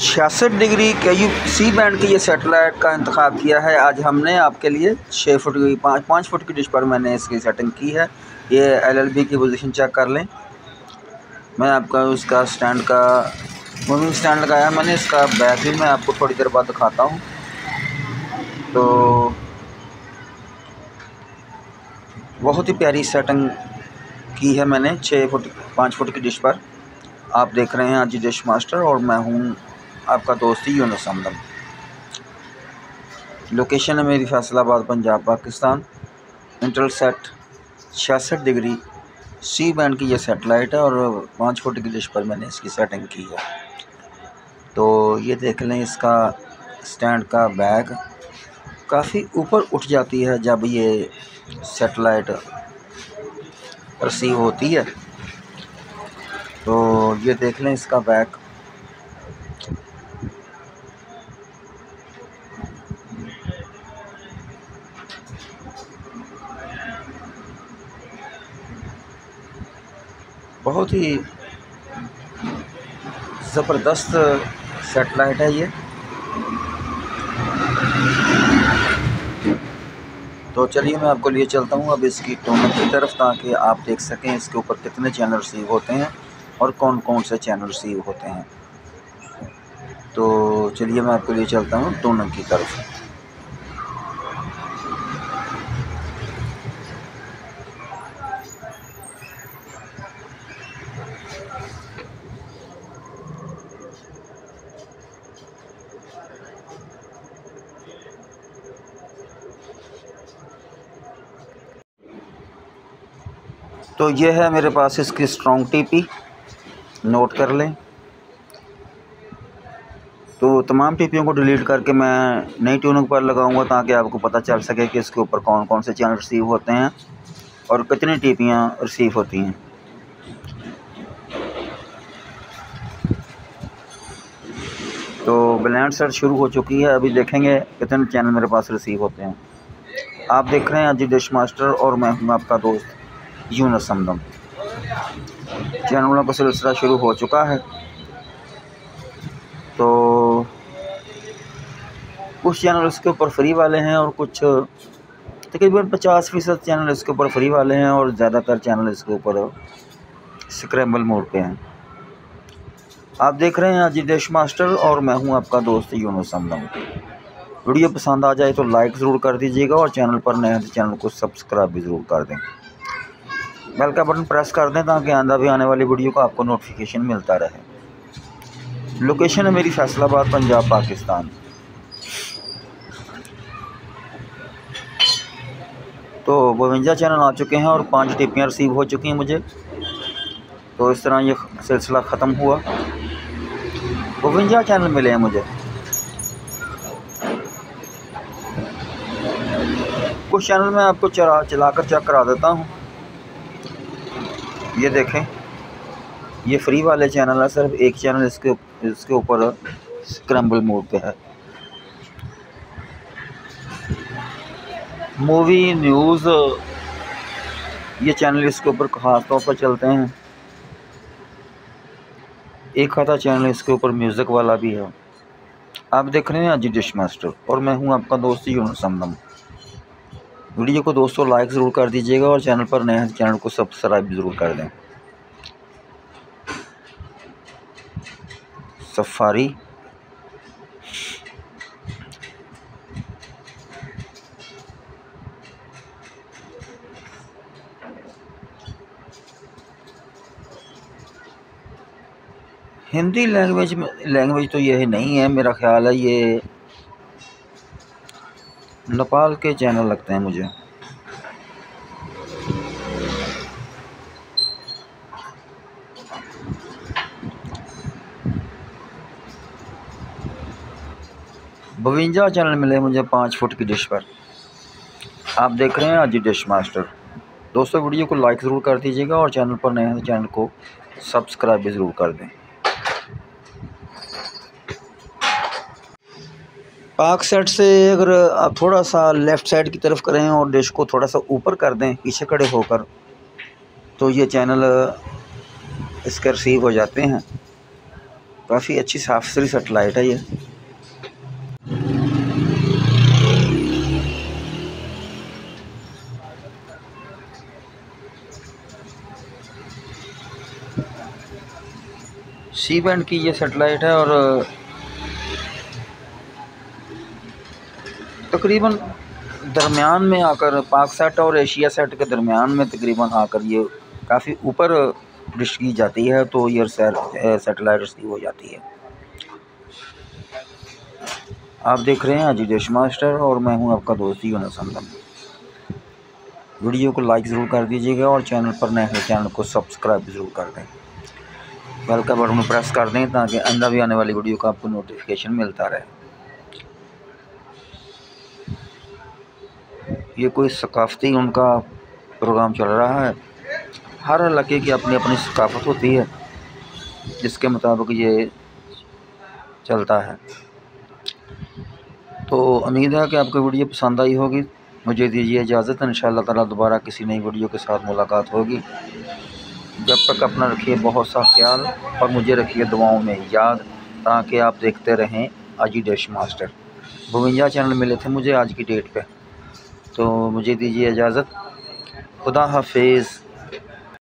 66 degree KU सी band की ये satellite का इंतखाब किया है आज हमने आपके लिए। 6 फुट की 5 फुट की डिश पर मैंने इसकी सेटिंग की है। ये LLB की पोजीशन चेक कर लें। मैं आपका उसका स्टैंड का मूविंग स्टैंड लगाया है मैंने। इसका बैक भी मैं आपको थोड़ी देर बाद दिखाता हूँ। तो बहुत ही प्यारी सेटिंग की है मैंने 5 फुट की डिश पर। आप देख रहे हैं आज डिश मास्टर और मैं हूँ आपका दोस्त यूनुस हमदम। लोकेशन है मेरी Faisalabad Punjab Pakistan. Intelsat 66 degree C band की ये सेटेलाइट है और 5 फुट की डिश पर मैंने इसकी सेटिंग की है। तो ये देख लें, इसका स्टैंड का बैग काफ़ी ऊपर उठ जाती है जब ये सेटेलाइट रिसीव होती है। तो ये देख लें इसका बैग बहुत ही ज़बरदस्त सेटेलाइट है ये। तो चलिए मैं आपको लिए चलता हूँ अब इसकी टोनर की तरफ, ताकि आप देख सकें इसके ऊपर कितने चैनल रिसीव होते हैं और कौन कौन से चैनल रिसीव होते हैं। तो चलिए मैं आपको लिए चलता हूँ टोनर की तरफ। तो ये है मेरे पास इसकी स्ट्रॉन्ग टीपी, नोट कर लें। तो तमाम टीपियों को डिलीट करके मैं नई ट्यूनिंग पर लगाऊंगा, ताकि आपको पता चल सके कि इसके ऊपर कौन कौन से चैनल रिसीव होते हैं और कितनी टीपियां रिसीव होती हैं। तो ब्लैंड सर्च शुरू हो चुकी है, अभी देखेंगे कितने चैनल मेरे पास रिसीव होते हैं। आप देख रहे हैं अजी डिश मास्टर और मैं हूँ आपका दोस्त यूनुस हमदम। चैनलों का सिलसिला शुरू हो चुका है। तो कुछ चैनल इसके ऊपर फ्री वाले हैं और कुछ तकरीबन 50% चैनल इसके ऊपर फ्री वाले हैं और ज़्यादातर चैनल इसके ऊपर स्क्रैम्बल मोड पे हैं। आप देख रहे हैं अजी डिश मास्टर और मैं हूं आपका दोस्त यूनुस हमदम। वीडियो पसंद आ जाए तो लाइक ज़रूर कर दीजिएगा और चैनल पर नए हैं तो चैनल को सब्सक्राइब भी ज़रूर कर दें। बेल का बटन प्रेस कर दें ताकि आंदा भी आने वाली वीडियो का आपको नोटिफिकेशन मिलता रहे। लोकेशन है मेरी फैसलाबाद पंजाब पाकिस्तान। तो 52 चैनल आ चुके हैं और 5 टिप्पियाँ रिसीव हो चुकी हैं मुझे। तो इस तरह ये सिलसिला ख़त्म हुआ। 52 चैनल मिले हैं मुझे। कुछ चैनल मैं आपको चलाकर चेक करा देता हूँ। ये देखें, ये फ्री वाले चैनल है, सिर्फ एक चैनल इसके ऊपर स्क्रैम्बल मोड पे है। मूवी न्यूज़ ये चैनल इसके ऊपर ख़ास तौर पर चलते हैं। एक आधा चैनल इसके ऊपर म्यूज़िक वाला भी है। आप देख रहे हैं अजी डिश मास्टर और मैं हूं आपका दोस्त यूनुस हमदम। वीडियो को दोस्तों लाइक ज़रूर कर दीजिएगा और चैनल पर नए हैं चैनल को सब्सक्राइब भी ज़रूर कर दें। सफारी हिंदी लैंग्वेज तो यह नहीं है, मेरा ख्याल है ये नेपाल के चैनल लगते हैं मुझे। बविंजा चैनल मिले मुझे 5 फुट की डिश पर। आप देख रहे हैं अजी डिश मास्टर। दोस्तों वीडियो को लाइक ज़रूर कर दीजिएगा और चैनल पर नए हैं तो चैनल को सब्सक्राइब भी ज़रूर कर दें। पाक सेट से अगर आप थोड़ा सा लेफ़्ट साइड की तरफ करें और डिश को थोड़ा सा ऊपर कर दें पीछे खड़े होकर, तो ये चैनल इसके रिसीव हो जाते हैं। काफ़ी अच्छी साफ सुथरी सेटेलाइट है ये। सी बैंड की ये सेटेलाइट है और तकरीबन दरमियान में आकर पाकसेट और एशिया सेट के दरमियान में तकरीबन आकर ये काफ़ी ऊपर डिश की जाती है, तो ये सेटेलाइट रिसीव हो जाती है। आप देख रहे हैं अजी देश मास्टर और मैं हूं आपका दोस्त यूनुस हमदम। वीडियो को लाइक ज़रूर कर दीजिएगा और चैनल पर नए हैं चैनल को सब्सक्राइब ज़रूर कर दें। बेल का बटन प्रेस कर दें ताकि आइंदा भी आने वाली वीडियो का आपको नोटिफिकेशन मिलता रहे। ये कोई सकाफ़ती उनका प्रोग्राम चल रहा है। हर इलाके की अपनी अपनी सकाफ़त होती है जिसके मुताबिक ये चलता है। तो उम्मीद है कि आपको वीडियो पसंद आई होगी। मुझे दीजिए इजाज़त, इंशाअल्लाह ताला दोबारा किसी नई वीडियो के साथ मुलाकात होगी। जब तक अपना रखिए बहुत सा ख्याल और मुझे रखिए दुआओं में याद, ताकि आप देखते रहें अजी डिश मास्टर। 52 चैनल मिले थे मुझे आज की डेट पे। तो मुझे दीजिए इजाज़त। खुदा हाफिज़।